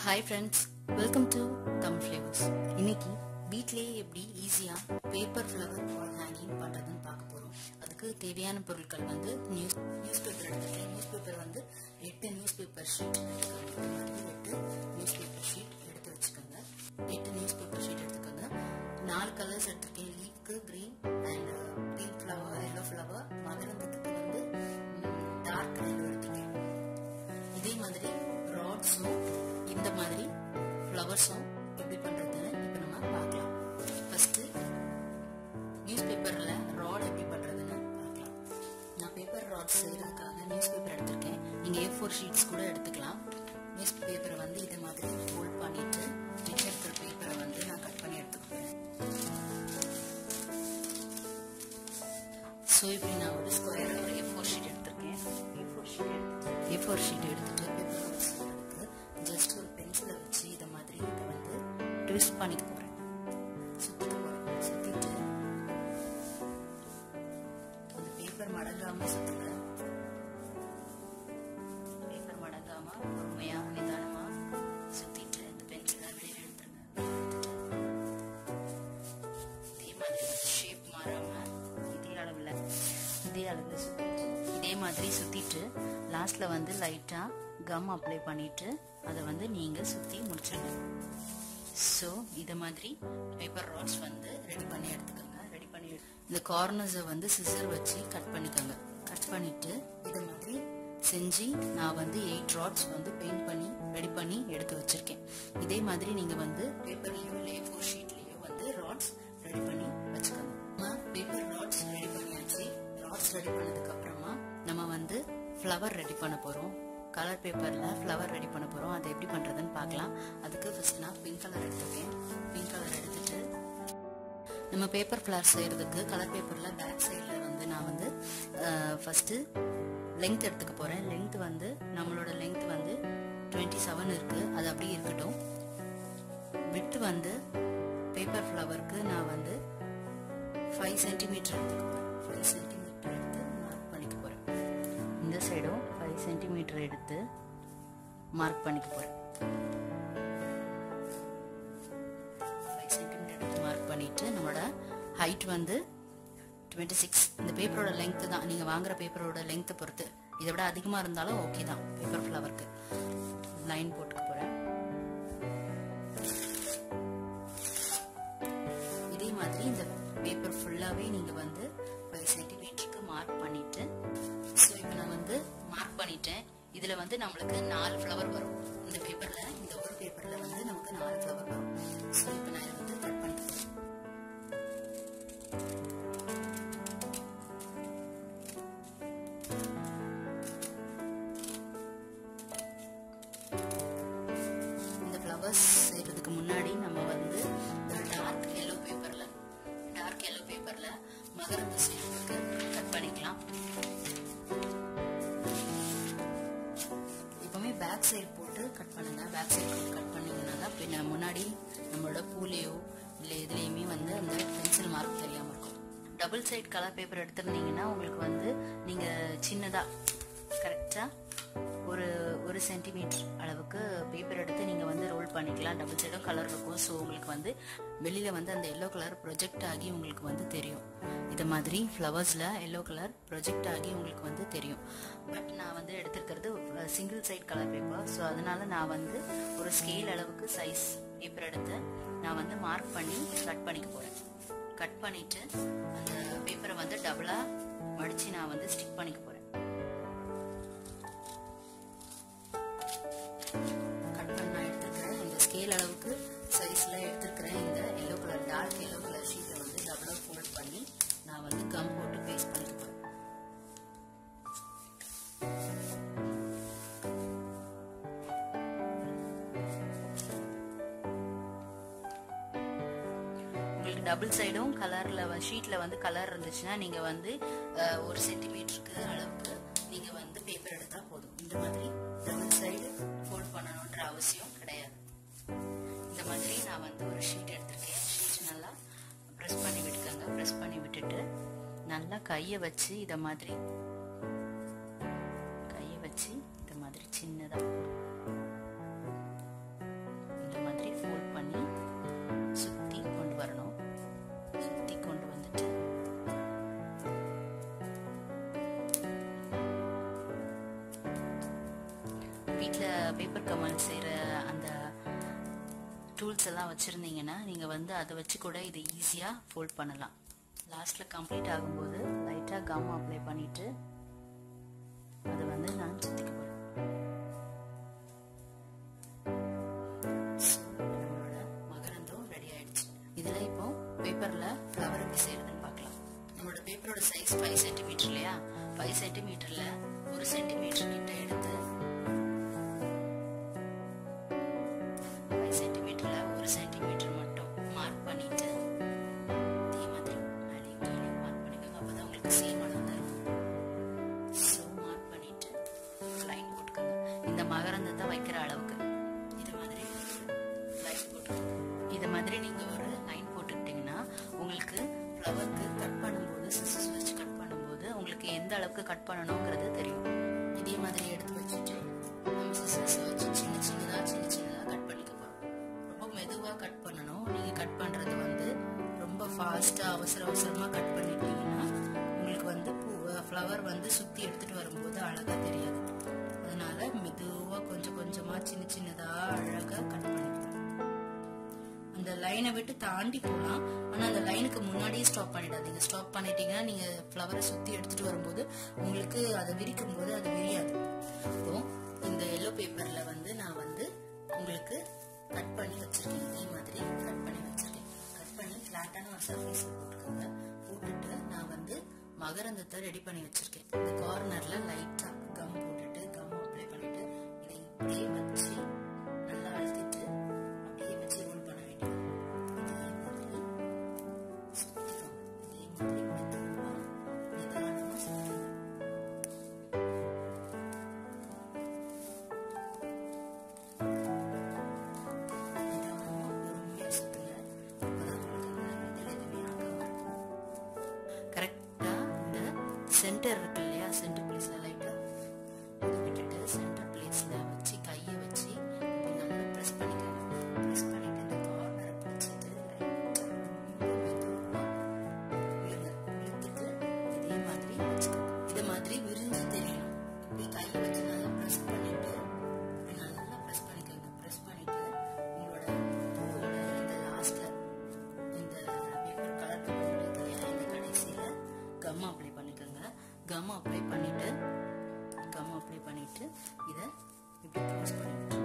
Hi friends, welcome to Tamil Flavors. இன்னைக்கு வீட்லயே எப்படி ஈஸியா பேப்பர் ஃப்ளவர் வால் ஹேங்கிங் பண்றதுன்னு பார்க்க போறோம். அதுக்கு தேவையான பொருட்கள் வந்து நியூஸ் பேப்பர் எடுத்துக்கேன். நியூஸ் பேப்பர் வந்து 8 நியூஸ் பேப்பர் ஷீட் எடுத்துக்கோங்க. 8 நியூஸ் பேப்பர் ஷீட் எடுத்து வச்சுக்கோங்க. 8 நியூஸ் பேப்பர் ஷீட் எடுத்துக்கோங்க. 4 கலர்ஸ் எடுத்துக்கேன். லீஃப்க்கு green and pink flower, yellow flower, மகரந்தத்துக்கு வந்து டார்க் yellow எடுத்துக்கேன். இதே மாதிரி ராட்ஸும் இந்த மாதிரி ஃப்ளவர்ஸும் எப்படி பண்றதுன்னு இப்போ நம்ம பார்க்கலாம். ஃபர்ஸ்ட் நியூஸ் பேப்பர்ல ராட் எப்படி பண்றதுன்னு பார்க்கலாம். நான் பேப்பர் ராட் செய்யறதுக்காக நியூஸ் பேப்பர் எடுத்திருக்கேன். நீங்க A4 ஷீட்ஸ் கூட எடுத்துக்கலாம். நியூஸ் பேப்பரை வந்து இதே மாதிரி ஃபோல்ட் பண்ணிட்டு மிச்சம் இருக்கிற பேப்பரை வந்து நான் கட் பண்ணி எடுத்துக்கிறேன். ஸோ இப்படி நான் ஒரு ஸ்கொயர் ஒரு A4 ஷீட் எடுத்திருக்கேன். A4 ஷீட் எடுத்துட்டு பேப்பர் ஜஸ்ட் ஒரு பென்சிலை வச்சு இதை மாதிரி இதை வந்து ட்விஸ்ட் பண்ணிக்க போறேன். சுத்திட்டு அந்த பேப்பர் மடங்காம சுத்துறேன். பேப்பர் மடங்காம பொறுமையா நிதானமா சுத்திட்டு இந்த பென்சிலை வெளியில எடுத்துருங்க. இதே மாதிரி ஷேப் மாறாம இதே அளவுல சுத்திட்டு இதே மாதிரி சுத்திட்டு லாஸ்ட்ல வந்து லைட்டா கம் அப்ளை பண்ணிட்டு அதை வந்து நீங்க சுத்தி முடிச்சிடுங்க. ஸோ இதை மாதிரி பேப்பர் ராட்ஸ் வந்து ரெடி பண்ணி எடுத்துக்கோங்க. ரெடி பண்ணி இந்த கார்னர்ஸை வந்து சிசர் வச்சு கட் பண்ணிக்கோங்க. கட் பண்ணிட்டு இதை மாதிரி செஞ்சு நான் வந்து 8 ராட்ஸ் வந்து பெயிண்ட் பண்ணி ரெடி பண்ணி எடுத்து வச்சிருக்கேன். இதே மாதிரி நீங்க வந்து பேப்பர்லயோ இல்லை A4 ஷீட்லயோ வந்து ராட்ஸ் ரெடி பண்ணி வச்சுக்கோங்க. பேப்பர் ராட்ஸ் ரெடி பண்ணியாச்சு. ராட்ஸ் ரெடி பண்ணதுக்கு அப்புறமா நம்ம வந்து ஃப்ளவர் ரெடி பண்ண போறோம். கலர் பேப்பர்ல ஃப்ளவர் ரெடி பண்ண போறோம். அதை எப்படி பண்றதுன்னு பார்க்கலாம். அதுக்கு ஃபர்ஸ்ட் நான் பிங்க் கலர் எடுத்துக்கேன். பிங்க் கலர் எடுத்துட்டு நம்ம பேப்பர் ஃப்ளவர் செய்யறதுக்கு கலர் பேப்பர்ல பேக் சைட்ல வந்து நான் வந்து ஃபர்ஸ்ட் லெங்த் எடுத்துக்க போறேன். லெங்த் வந்து நம்மளோட லெங்த் வந்து 27 இருக்கு. அது அப்படியே இருக்கட்டும். விட்த் வந்து பேப்பர் ஃப்ளவருக்கு நான் வந்து 5 சென்டிமீட்டர் எடுத்துக்கிறேன். 5 சென்டிமீட்டர் எடுத்து மார்க் பண்ணிக்க போறேன். இந்த சைடும் 5 சென்டிமீட்டர் எடுத்து மார்க் பண்ணிக்க போறேன். 5 சென்டிமீட்டர் எடுத்து மார்க் பண்ணிட்டு நம்மளோட ஹைட் வந்து 26. இந்த பேப்பரோட லெங்த் தான், நீங்க வாங்குற பேப்பரோட லெங்த் பொறுத்து. இதை விட அதிகமா இருந்தாலும் ஓகே தான். பேப்பர் ஃப்ளவருக்கு லைன் போட்டுக்க போறேன். இதே மாதிரி இந்த பேப்பர் ஃபுல்லாவே நீங்க வந்து 5 சென்டிமீட்டருக்கு மார்க் பண்ணிட்டு, ஸோ இப்போ நான் வந்து மார்க் பண்ணிட்டேன். இதுல வந்து நம்மளுக்கு 4 ஃப்ளவர் வரும். இந்த பேப்பர்ல, இந்த ஒரு பேப்பர்ல வந்து நமக்கு 4 ஃப்ளவர் வரும். ஸோ இப்போ நான் இதை வந்து கட் பண்ணிக்கிறேன். இந்த ஃப்ளவர்ஸ் செய்யறதுக்கு முன்னாடி நம்ம வந்து டார்க் yellow பேப்பர்ல மகரந்த சீட்டுக்கு கட் பண்ணிக்கலாம். எப்பவுமே பேக் சைடு போட்டு கட் பண்ணுங்க. பேக் சைடு போட்டு கட் பண்ணீங்கன்னா பின்ன முன்னாடி நம்மளோட பூலையோ இல்லை எதுலையுமே வந்து அந்த பென்சில் மார்க் தெரியாம இருக்கும். டபுள் சைட் கலர் பேப்பர் எடுத்திருந்தீங்கன்னா உங்களுக்கு வந்து நீங்க சின்னதா கரெக்டா ஒரு சென்டிமீட்டர் அளவுக்கு பேப்பர் எடுத்து நீங்க வந்து ரோல் பண்ணிக்கலாம். டபுள் சைடும் கலர் இருக்கும். ஸோ உங்களுக்கு வந்து வெளியில வந்து அந்த எல்லோ கலர் ப்ரொஜெக்ட் ஆகி உங்களுக்கு வந்து தெரியும். இது மாதிரி ஃப்ளவர்ஸ்ல எல்லோ கலர் ப்ரொஜெக்ட் ஆகி உங்களுக்கு வந்து தெரியும். பட் நான் வந்து எடுத்திருக்கிறது single side colour paper. So அதனால நான் வந்து ஒரு ஸ்கேல் அளவுக்கு சைஸ் பேப்பர் எடுத்து நான் வந்து மார்க் பண்ணி கட் பண்ணிக்க போறேன். கட் பண்ணிட்டு அந்த பேப்பரை வந்து டபுளா மடிச்சு நான் வந்து ஸ்டிக் பண்ணிக்க போறேன். கட் பண்ண எடுத்துக்கிறேன். இந்த ஸ்கேல் அளவுக்கு சைஸ்ல எடுத்துக்கிறேன். இந்த yellow colour dark yellow colour ஷீட்டை வந்து டபுளா ஃபோல்ட் பண்ணி நான் வந்து கம் போட்டு பேஸ்ட் பண்ணிக்க போறேன். உங்களுக்கு டபுள் சைடும் கலர்ல ஷீட்ல வந்து கலர் இருந்துச்சுன்னா நீங்க வந்து 1 சென்டிமீட்டருக்கு அளவுக்கு நீங்க வந்து பேப்பர் எடுத்தா போதும். இந்த மாதிரி டபுள் சைடு ஃபோல்ட் பண்ணணும்ன்ற அவசியம் கிடையாது. இந்த மாதிரி நான் வந்து ஒரு ஷீட் எடுத்திருக்கேன். ஷீட் நல்லா ப்ரெஸ் பண்ணி விட்டுக்கோங்க. ப்ரெஸ் பண்ணி விட்டுட்டு நல்லா கையை வச்சு இதை மாதிரி சின்னதா வீட்டில் பேப்பர் கமல் செய்கிற அந்த டூல்ஸ் எல்லாம் வச்சுருந்தீங்கன்னா நீங்கள் வந்து அதை வச்சு கூட இதை ஈஸியாக ஃபோல்ட் பண்ணலாம். லாஸ்ட்டில் கம்ப்ளீட் ஆகும்போது லைட்டாக கம் அப்ளை பண்ணிவிட்டு அதை வந்து நான் சுற்றிக்க போகிறேன். நம்மளோட மகரந்தம் ரெடி ஆயிடுச்சு. இதில் இப்போ பேப்பரில் ஃப்ளவர் எப்படி செய்யறதுன்னு பார்க்கலாம். நம்மளோட பேப்பரோட சைஸ் 5 சென்டிமீட்டர் இல்லையா? 5 சென்டிமீட்டரில் 1 சென்டிமீட்டர் கிட்ட எடுத்து 5 சென்டிமீட்டரில் 1 சென்டிமீட்டர் மட்டும் மார்க் பண்ணிட்டு இதே மாதிரி மார்க் பண்ணிக்கோங்க. அப்போ தான் உங்களுக்கு சேம் அளவு தரும். ஸோ மார்க் பண்ணிட்டு லைன் போட்டுக்கோங்க. இந்த மகரந்தத்தை வைக்கிற அளவுக்கு இது மாதிரி லைன் போட்டுக்கோங்க. இது மாதிரி நீங்கள் ஒரு லைன் போட்டுக்கிட்டிங்கன்னா உங்களுக்கு ஃப்ளவருக்கு கட் பண்ணும்போது சிசர்ஸ் வச்சு கட் பண்ணும்போது உங்களுக்கு எந்த அளவுக்கு கட் பண்ணணுங்கிறது தெரியும். இதே மாதிரி எடுத்து வச்சுட்டு நம்ம சிசர்ஸ் வச்சு சின்ன சின்னதாக கட் பண்ணிக்க போகிறோம். ரொம்ப மெதுவாக கட் பண்ணணும். நீங்கள் கட் பண்ணுறது வந்து ரொம்ப ஃபாஸ்ட்டாக அவசரமாக கட் பண்ணிட்டீங்கன்னா உங்களுக்கு வந்து ஃப்ளவர் வந்து சுற்றி எடுத்துகிட்டு வரும்போது அழகாக தெரியாது. அதனால மெதுவாக கொஞ்சமாக சின்னதாக அழகாக கட் பண்ணிக்கலாம். அந்த லைனை விட்டு தாண்டி போகலாம். ஆனால் அந்த லைனுக்கு முன்னாடியே ஸ்டாப் பண்ணிடாதீங்க. ஸ்டாப் பண்ணிட்டீங்கன்னா நீங்கள் ஃப்ளவரை சுற்றி எடுத்துகிட்டு வரும்போது உங்களுக்கு அதை விரிக்கும் போது அது விரியாது. இப்போ இந்த எல்லோ பேப்பரில் வந்து நான் வந்து உங்களுக்கு கட் பண்ணி வச்சுருக்கேன். இதே மாதிரி கட் பண்ணி வச்சுருக்கேன். கட் பண்ணி ஃப்ளாட்டான ஒரு சர்ஃபேஸில் போட்டுக்கோங்க. போட்டுட்டு நான் வந்து மகரந்தத்தை ரெடி பண்ணி வச்சுருக்கேன். இந்த கார்னரில் லைட்டாக கம் போட்டுட்டு கம் அப்ளை பண்ணிவிட்டு இதை இப்படியே வச்சு நல்லா அழுத்திட்டு அப்படியே வச்சு ரோல் பண்ண வேண்டியது. இதே மாதிரி சுற்றிக்கோங்க. இதே மாதிரி மெதுவாக நிதானமாக சுற்றிக்கோங்க. நிதானமாக பொறுமையாக சுற்றுங்க. அப்போதான் உங்களுக்கு இதில் எதுவுமே ஆகாமல் கரெக்டாக இந்த சென்டர் இருக்கு இல்லையா? சென்டர் பிளேஸில் லைட்டாக விட்டுட்டு சென்டர் பிளேஸில் வச்சு கையை வச்சு இப்படி நல்லா ப்ரெஸ் பண்ணிக்கோங்க. ப்ரெஸ் பண்ணிட்டு இந்த கார்னரை பிடிச்சிட்டு லைட்டாக மெதுவாக இழுத்துட்டு இதே மாதிரி வச்சுக்கோங்க. இது மாதிரி விரிஞ்சு தெரியணும். இப்படி கையை வச்சு நல்லா ப்ரெஸ் பண்ணிட்டு இப்படி நல்லா ப்ரெஸ் பண்ணிக்கோங்க. ப்ரெஸ் பண்ணிட்டு உங்களோட பூவோட இந்த லாஸ்ட்டில் இந்த பேப்பர் கலர் பேப்பர் இருக்கு இல்லையா? இந்த கடைசியில் கம் அப்ளை பண்ணிக்கோங்க. கம் அப்ளை பண்ணிட்டு இதை இப்படி க்ளோஸ் பண்ணிட்டு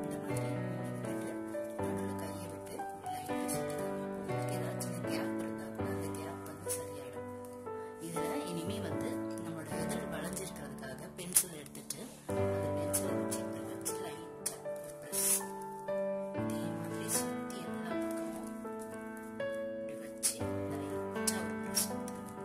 இந்த மாதிரி விட்டுட்டு நடுவில் கையை விட்டு லைட்டாக சுற்றிக்கோங்க. உங்களுக்கு ஏதாச்சும் கேப் இருந்தால் கூட அந்த கேப் வந்து சரியாயிடும். இதில் இனிமே வந்து நம்மளோட இதழ் வளைஞ்சிருக்கிறதுக்காக பென்சில் எடுத்துட்டு அந்த பென்சிலை வச்சு இப்படி வச்சு லைட்டாக ப்ரெஸ் இதே மாதிரி சுற்றி எல்லா பக்கமும் இப்படி வச்சு லைட்டாக ஒரு ப்ரெஸ் கொடுத்துக்கணும்.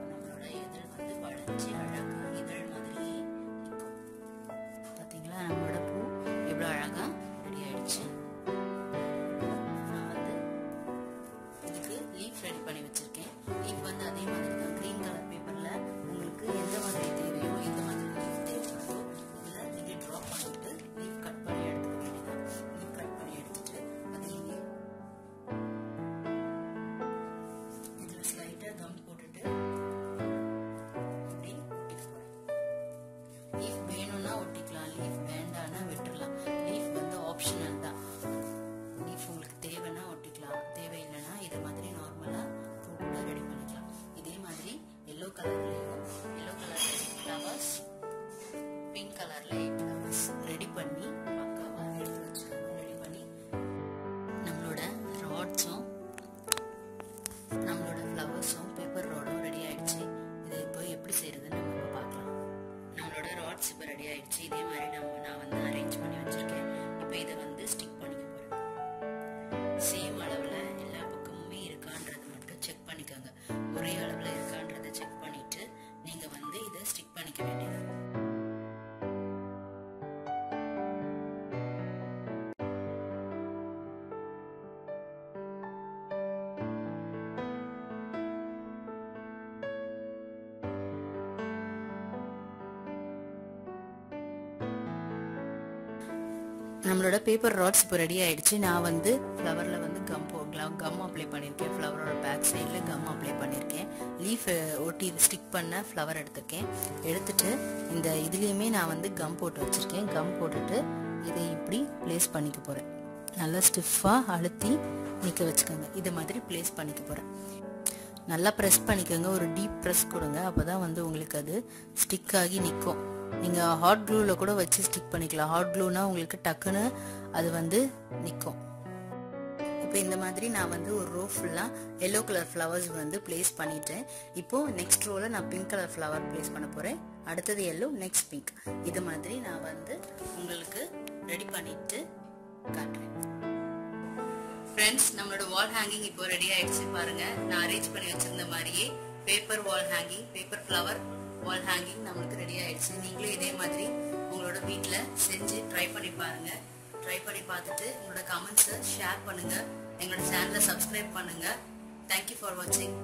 நம்மளோட இதழ் வந்து வளைஞ்சி அழகாக இதழ் மாதிரி இருக்கும். பார்த்தீங்களா? நம்மளோட பூ எவ்வளோ அழகாக ரெடி ஆயிடுச்சு. நான் வந்து இதுக்கு லீஃப் ரெடி பண்ணி வச்சிருக்கேன். லீஃப் வந்து அதே மாதிரி தான் கிரீன் கலர் பேப்பரில் உங்களுக்கு எந்த மாதிரி தேவையோ இந்த மாதிரி லீஃப் தேவைப்படுதோ இதில் நீங்கள் ட்ரா பண்ணிட்டு லீஃப் கட் பண்ணி எடுத்துக்க வேண்டியதான். லீஃப் கட் பண்ணி எடுத்துட்டு அது நீங்கள் இதில் ஸ்லைட்டாக கம் போட்டுட்டு இப்படி ஒட்டிக்கலாம். லீஃப் வேணும்னா ஒட்டிக்கலாம், லீஃப் வேண்டாம்னா விட்டுடலாம். லீஃப் வந்து ஆப்ஷனல் தான். லீஃப் உங்களுக்கு தேவைன்னா ஒட்டிக்கலாம், தேவையில்லைன்னா இதை மாதிரி நார்மலாக பூ கூட ரெடி பண்ணிக்கலாம். இதே மாதிரி எல்லோ கலர்லேயும் ஃப்ளவர்ஸ், பிங்க் கலரில் 8 ஃப்ளவர்ஸ் ரெடி பண்ணி பக்காவாக எடுத்து வச்சுக்கணும். ரெடி பண்ணி நம்மளோட ராட்ஸும் நம்மளோட ஃப்ளவர்ஸும் பேப்பர் ராடும் ரெடி ஆயிடுச்சு. இதை இப்போ எப்படி செய்யறதுன்னு நம்ம பார்க்கலாம். நம்மளோட ராட்ஸ் இப்போ ரெடி ஆயிடுச்சு. இதே மாதிரி நான் வந்து அரேஞ்ச் பண்ணி வச்சிருக்கேன். இப்போ இதை வந்து ஸ்டிக் பண்ணிக்க போறேன். சேம் அளவில் எல்லா பக்கமுமே இருக்கான்றது மட்டும் செக் பண்ணிக்கோங்க. ஒரே அளவில் இருக்கான்றதை செக் பண்ணிட்டு நீங்க வந்து இதை ஸ்டிக் பண்ணிக்க வேண்டியது. நம்மளோட பேப்பர் ராட்ஸ் இப்போ ரெடி ஆயிடுச்சு. நான் வந்து ஃப்ளவரில் வந்து பண்ணிக்கலாம். கம் அப்ளை பண்ணியிருக்கேன், ஃப்ளவரோட பேக் சைடில் கம் அப்ளை பண்ணியிருக்கேன். லீஃப் ஒட்டி ஸ்டிக் பண்ண ஃப்ளவர் எடுத்திருக்கேன். எடுத்துட்டு இந்த இதுலேயுமே நான் வந்து கம் போட்டு வச்சுருக்கேன். கம் போட்டுட்டு இதை இப்படி ப்ளேஸ் பண்ணிக்க போகிறேன். நல்லா ஸ்டிஃபாக அழுத்தி நிற்க வச்சுக்கோங்க. இது மாதிரி ப்ளேஸ் பண்ணிக்க போகிறேன். நல்லா ப்ரெஸ் பண்ணிக்கோங்க, ஒரு டீப் ப்ரெஸ் கொடுங்க. அப்போ தான் வந்து உங்களுக்கு அது ஸ்டிக் ஆகி நிற்கும். நீங்கள் ஹாட் க்ளூவில் கூட வச்சு ஸ்டிக் பண்ணிக்கலாம். ஹாட் க்ளூனா உங்களுக்கு டக்குன்னு அது வந்து நிற்கும். இப்போ இந்த மாதிரி நான் வந்து ஒரு ரோ ஃபுல்லாக எல்லோ கலர் ஃப்ளவர்ஸ் வந்து ப்ளேஸ் பண்ணிட்டேன். இப்போது நெக்ஸ்ட் ரோவில் நான் பிங்க் கலர் ஃப்ளவர் ப்ளேஸ் பண்ண போகிறேன். அடுத்தது எல்லோ, நெக்ஸ்ட் பிங்க். இது மாதிரி நான் வந்து உங்களுக்கு ரெடி பண்ணிட்டு காட்டுறேன். ஃப்ரெண்ட்ஸ், நம்மளோட வால் ஹேங்கிங் இப்போ ரெடி ஆயிடுச்சு பாருங்க. நான் அரேஞ்ச் பண்ணி வச்சிருந்த மாதிரியே paper Wall hanging, paper flower வால் ஹேங்கிங் நம்மளுக்கு ரெடி ஆயிடுச்சு. நீங்களும் இதே மாதிரி உங்களோட வீட்டில் செஞ்சு ட்ரை பண்ணி பாருங்க. ட்ரை பண்ணி பார்த்துட்டு உங்களோட கமெண்ட்ஸை ஷேர் பண்ணுங்க. எங்களோட சேனலை சப்ஸ்கிரைப் பண்ணுங்க. தேங்க்யூ ஃபார் வாட்சிங்.